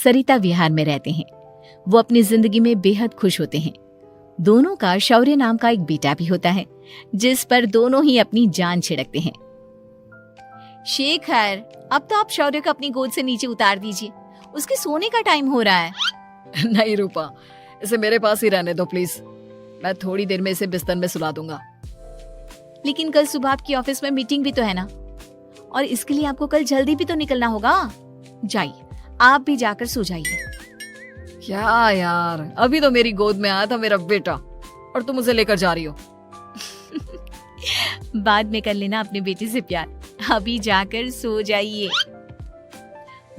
सरिता विहार में रहते हैं। वो अपनी जिंदगी में बेहद खुश होते हैं। दोनों का शौर्य नाम का एक बेटा भी होता है, जिस पर दोनों ही अपनी जान छिड़कते हैं। शेखर, अब तो आप शौर्य को अपनी गोद से नीचे उतार दीजिए, उसके सोने का टाइम हो रहा है। नहीं रूपा, इसे मेरे पास ही रहने दो प्लीज। मैं थोड़ी देर में इसे बिस्तर में सुला दूंगा। लेकिन कल सुबह आपकी ऑफिस में मीटिंग भी तो है ना, और इसके लिए आपको कल जल्दी भी तो निकलना होगा। जाइए, आप भी जाकर सो जाइए। क्या यार, अभी तो मेरी गोद में आया था मेरा बेटा और तुम उसे लेकर जा रही हो। बाद में कर लेना अपने बेटे से प्यार, अभी जाकर सो जाइए।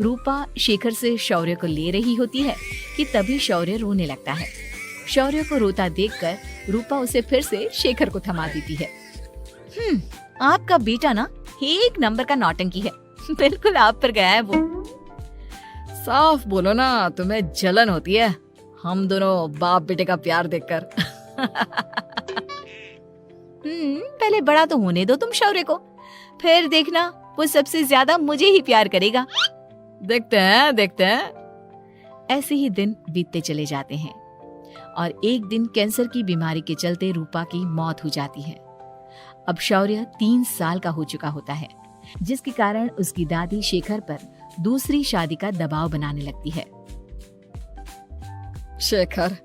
रूपा शेखर से शौर्य को ले रही होती है कि तभी शौर्य रोने लगता है। शौर्य को रोता देखकर रूपा उसे फिर से शेखर को थमा देती है। आपका बेटा ना एक नंबर का नौटंकी है, बिल्कुल आप पर गया है वो। साफ बोलो ना, तुम्हें जलन होती है हम दोनों बाप बेटे का प्यार देखकर। पहले बड़ा तो होने दो तुम शौर्य को, फिर देखना वो सबसे ज्यादा मुझे ही प्यार करेगा। देखते हैं। ऐसे ही दिन बीतते चले जाते हैं और एक दिन कैंसर की बीमारी के चलते रूपा की मौत हो जाती है। अब शौर्य 3 साल का हो चुका होता है, जिसके कारण उसकी दादी शेखर पर दूसरी शादी का दबाव बनाने लगती है। शेखर,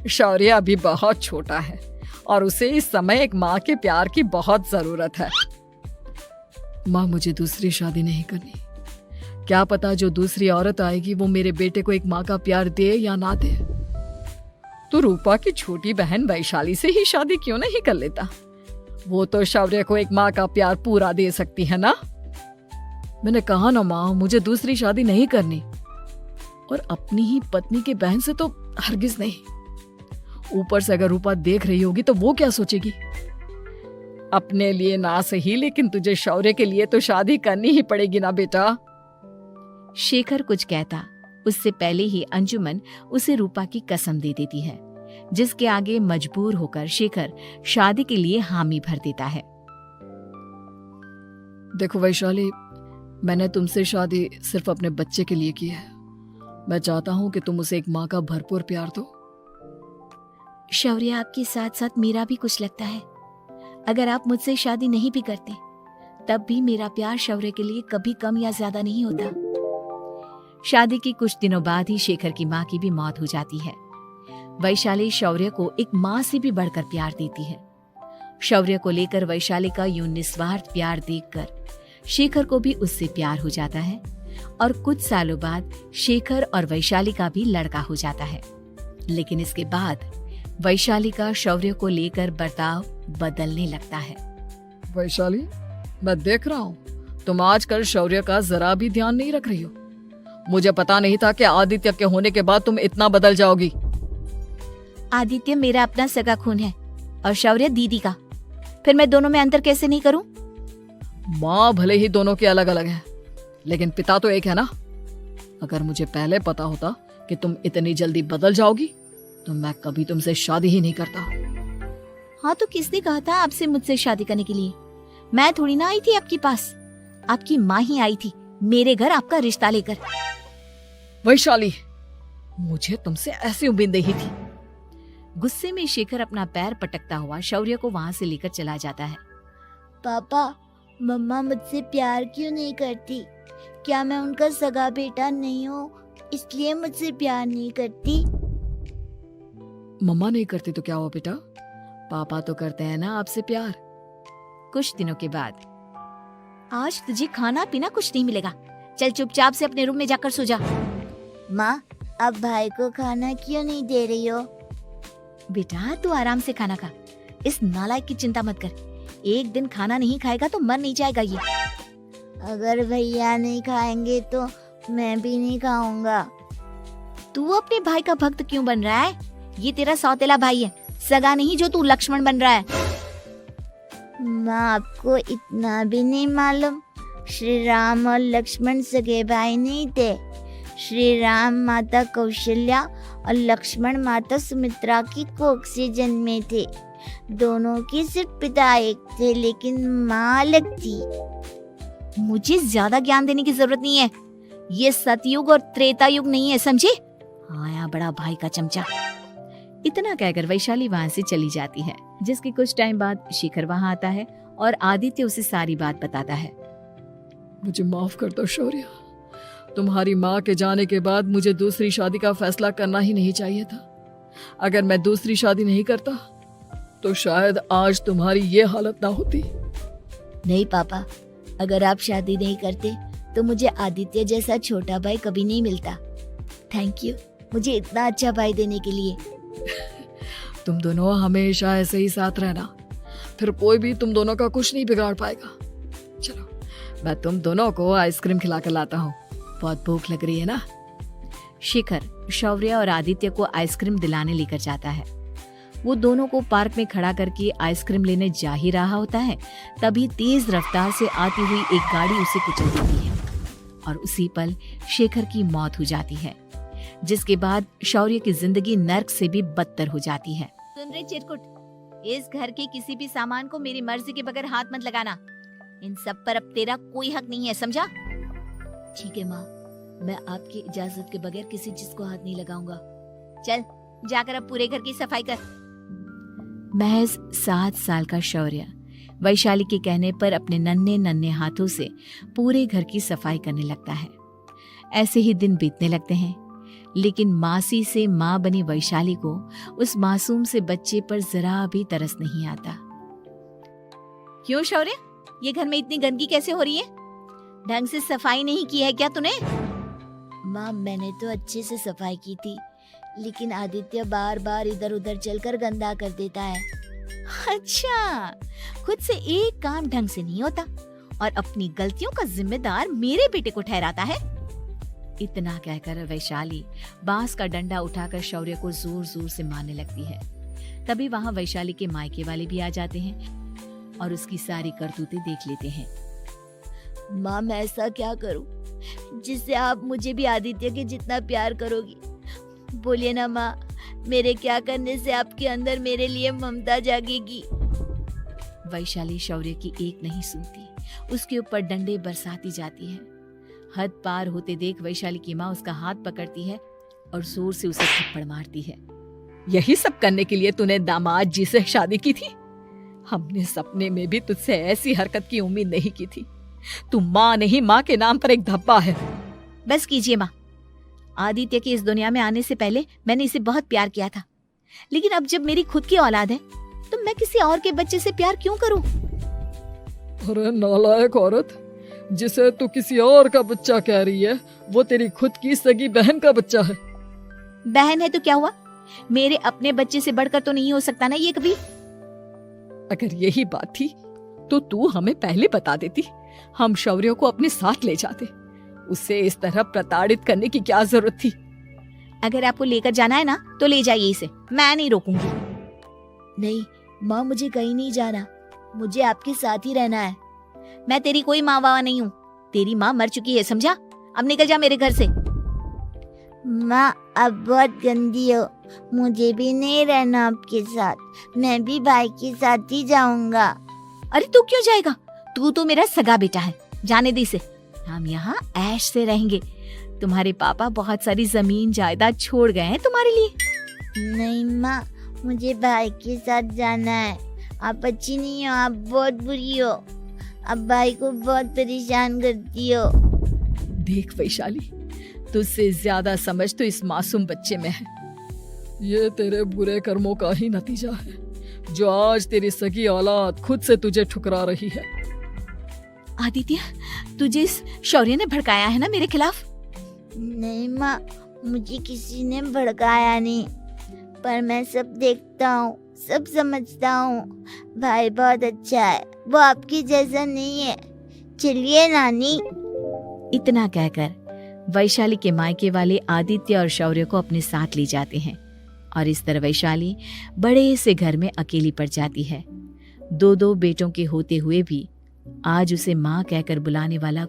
शौर्य अभी बहुत छोटा है और उसे इस समय एक माँ के प्यार की बहुत जरूरत है। माँ, मुझे दूसरी शादी नहीं करनी। क्या पता जो दूसरी औरत आएगी वो मेरे बेटे को एक माँ का प्यार दे या ना दे। तो रूपा की छोटी बहन वैशाली से ही शादी क्यों नहीं कर लेता? वो तो शौर्य को एक माँ का प्यार पूरा दे सकती है ना। मैंने कहा ना माँ, मुझे दूसरी शादी नहीं करनी, और अपनी ही पत्नी की बहन से तो हरगिज नहीं। ऊपर से अगर रूपा देख रही होगी तो वो क्या सोचेगी? अपने लिए ना सही, लेकिन तुझे शौर्य के लिए तो शादी करनी ही पड़ेगी ना बेटा। शेखर कुछ कहता उससे पहले ही अंजुमन उसे रूपा की कसम दे देती है, जिसके आगे मजबूर होकर शेखर शादी के लिए हामी भर देता है। देखो वैशाली, मैंने तुमसे शादी सिर्फ अपने बच्चे के लिए की है। मैं चाहता हूँ कि तुम उसे एक माँ का भरपूर प्यार दो। शौर्य, आपके साथ साथ मेरा भी कुछ लगता है। अगर आप मुझसे शादी नहीं भी करते तब भी मेरा प्यार शौर्य के लिए कभी कम या ज्यादा नहीं होता। शादी के कुछ दिनों बाद ही शेखर की माँ की भी मौत हो जाती है। वैशाली शौर्य को एक माँ से भी बढ़कर प्यार देती है। शौर्य को लेकर वैशाली का यूं निस्वार्थ प्यार देखकर शेखर को भी उससे प्यार हो जाता है और कुछ सालों बाद शेखर और वैशाली का भी लड़का हो जाता है। लेकिन इसके बाद वैशाली का शौर्य को लेकर बर्ताव बदलने लगता है। वैशाली, मैं देख रहा हूँ तुम आजकल शौर्य का जरा भी ध्यान नहीं रख रही हो। मुझे पता नहीं था कि आदित्य के होने के बाद तुम इतना बदल जाओगी। आदित्य मेरा अपना सगा खून है और शौर्य दीदी का, फिर मैं दोनों में अंतर कैसे नहीं करूं? माँ भले ही दोनों की अलग अलग है, लेकिन पिता तो एक है ना। अगर मुझे पहले पता होता कि तुम इतनी जल्दी बदल जाओगी तो मैं कभी तुमसे शादी ही नहीं करता। हाँ, तो किसने कहा था आपसे मुझसे शादी करने के लिए? मैं थोड़ी ना आई थी आपके पास, आपकी माँ ही आई थी मेरे घर आपका रिश्ता लेकर। वैशाली, मुझे तुमसे ऐसी उम्मीद नहीं थी। गुस्से में शेखर अपना पैर पटकता हुआ शौर्य को वहाँ से लेकर चला जाता है। पापा, मम्मा मुझसे प्यार क्यों नहीं करती? क्या मैं उनका सगा बेटा नहीं हूँ इसलिए मुझसे प्यार नहीं करती? मम्मा नहीं करती तो क्या हुआ बेटा, पापा तो करते हैं ना आपसे प्यार। कुछ दिनों के बाद, आज तुझे खाना पीना कुछ नहीं मिलेगा, चल चुपचाप से अपने रूम में जाकर सो जा। माँ, अब भाई को खाना क्यों नहीं दे रही हो? बेटा तू आराम से खाना खा, इस नालायक की चिंता मत कर। एक दिन खाना नहीं खाएगा तो मर नहीं जाएगा ये। अगर भैया नहीं खाएंगे तो मैं भी नहीं खाऊंगा। तू अपने भाई का भक्त क्यों बन रहा है? ये तेरा सौतेला भाई है, सगा नहीं जो तू लक्ष्मण बन रहा है। माँ, आपको इतना भी नहीं मालूम? श्री राम और लक्ष्मण सगे भाई नहीं थे। श्री राम माता कौशल्या और लक्ष्मण माता सुमित्रा की कोख से जन्मे थे। दोनों की सिर्फ पिता एक थे लेकिन माँ अलग थी। मुझे ज्यादा ज्ञान देने की जरूरत नहीं है, ये सतयुग और त्रेता युग नहीं है, समझे? आया बड़ा भाई का चमचा। इतना कहकर वैशाली वहां से चली जाती है, जिसके कुछ टाइम बाद शिखर वहां आता है और आदित्य उसे सारी बात बताता है। मुझे माफ कर दो शौर्य, तुम्हारी माँ के जाने के बाद मुझे दूसरी शादी का फैसला करना ही नहीं चाहिए था। अगर मैं दूसरी शादी नहीं करता तो शायद आज तुम्हारी ये हालत ना होती। नहीं पापा, अगर आप शादी नहीं करते तो मुझे आदित्य जैसा छोटा भाई कभी नहीं मिलता। थैंक यू मुझे इतना अच्छा भाई देने के लिए। तुम दोनों हमेशा ऐसे ही साथ रहना, फिर कोई भी तुम दोनों का कुछ नहीं बिगाड़ पाएगा। चलो मैं तुम दोनों को आइसक्रीम खिला कर लाता हूँ, बहुत भूख लग रही है ना। शिखर शौर्य और आदित्य को आइसक्रीम दिलाने लेकर जाता है। वो दोनों को पार्क में खड़ा करके आइसक्रीम लेने जा ही रहा होता है, तभी तेज रफ्तार से आती हुई एक गाड़ी उसे कुचल देती है और उसी पल शेखर की मौत हो जाती है, जिसके बाद शौर्य की जिंदगी नर्क से भी बदतर हो जाती है। सुन रे चिरकुट, इस घर के किसी भी सामान को मेरी मर्जी के बगैर हाथ मत लगाना। इन सब पर अब तेरा कोई हक नहीं है, समझा? ठीक है माँ, मैं आपकी इजाजत के बगैर किसी चीज को हाथ नहीं लगाऊंगा। चल जाकर अब पूरे घर की सफाई कर। महज 7 साल का शौर्य वैशाली के कहने पर अपने नन्हे नन्हे हाथों से पूरे घर की सफाई करने लगता है। ऐसे ही दिन बीतने लगते हैं, लेकिन मासी से माँ बनी वैशाली को उस मासूम से बच्चे पर जरा भी तरस नहीं आता। क्यों शौर्य, ये घर में इतनी गंदगी कैसे हो रही है? ढंग से सफाई नहीं की है क्या तूने? माँ मैंने तो अच्छे से सफाई की थी, लेकिन आदित्य बार बार इधर उधर चलकर गंदा कर देता है। अच्छा, खुद से एक काम ढंग से नहीं होता और अपनी गलतियों का जिम्मेदार मेरे बेटे को ठहराता है। इतना कहकर वैशाली बांस का डंडा उठाकर शौर्य को जोर जोर से मारने लगती है। तभी वहां वैशाली के मायके वाले भी आ जाते हैं और उसकी सारी करतूतें देख लेते हैं। माँ मैं ऐसा क्या करूं जिससे आप मुझे भी आदित्य के जितना प्यार करोगी? बोलिए ना माँ, मेरे क्या करने से आपके अंदर मेरे लिए ममता जागेगी? वैशाली शौर्य की एक नहीं सुनती, उसके ऊपर डंडे बरसाती जाती है। हद पार होते देख वैशाली की माँ उसका हाथ पकड़ती है और जोर से उसे थप्पड़ मारती है। यही सब करने के लिए तूने दामाद जी से शादी की थी? हमने सपने में भी तुझसे ऐसी हरकत की उम्मीद नहीं की थी। तू माँ नहीं, माँ के नाम पर एक धब्बा है। बस कीजिए माँ, आदित्य के इस दुनिया में आने से पहले मैंने इसे बहुत प्यार किया था, लेकिन अब जब मेरी खुद की औलाद है तो मैं किसी और के बच्चे से प्यार क्यों करूं? अरे नालायक औरत, जिसे तू किसी और का बच्चा कह रही है वो तेरी खुद की सगी बहन का बच्चा है। बहन है तो क्या हुआ, मेरे अपने बच्चे से बढ़कर तो नहीं हो सकता ना ये कभी। अगर यही बात थी तो तू हमें पहले बता देती, हम शौर्य को अपने साथ ले जाते। उसे इस तरह प्रताड़ित करने की क्या जरूरत थी? अगर आपको लेकर जाना है ना तो ले जाइए इसे, मैं नहीं रोकूंगी। नहीं माँ, मुझे कहीं नहीं जाना, मुझे आपके साथ ही रहना है। मैं तेरी कोई माँ बाबा नहीं हूँ, तेरी माँ मर चुकी है, समझा? अब निकल जा मेरे घर से। माँ अब बहुत गंदी हो, मुझे भी नहीं रहना आपके साथ, मैं भी भाई के साथ ही जाऊंगा। अरे तू क्यों जाएगा, तू तो मेरा सगा बेटा है, जाने दे इसे। हम यहाँ ऐश से रहेंगे, तुम्हारे पापा बहुत सारी जमीन जायदाद छोड़ गए हैं तुम्हारे लिए। नहीं माँ, मुझे भाई के साथ जाना है। आप अच्छी नहीं हो, आप बहुत बुरी हो, आप भाई को बहुत परेशान करती हो। देख वैशाली, तुझसे ज्यादा समझ तो इस मासूम बच्चे में है। ये तेरे बुरे कर्मों का ही नतीजा है जो आज तेरी सगी औलाद खुद से तुझे ठुकरा रही है। आदित्य, तुझे इस शौर्य ने भड़काया है ना मेरे खिलाफ? नहीं माँ, मुझे किसी ने भड़काया नहीं, पर मैं सब देखता हूँ, सब समझता हूँ। भाई बहुत अच्छा है, वो आपकी जैसा नहीं है। चलिए नानी। इतना कहकर वैशाली के मायके वाले आदित्य और शौर्य को अपने साथ ले जाते हैं और इस तरह वैशाली बड़े से घर में अकेली पड़ जाती है। 2 बेटों के होते हुए भी आज उसे माँ कहकर बुलाने वाला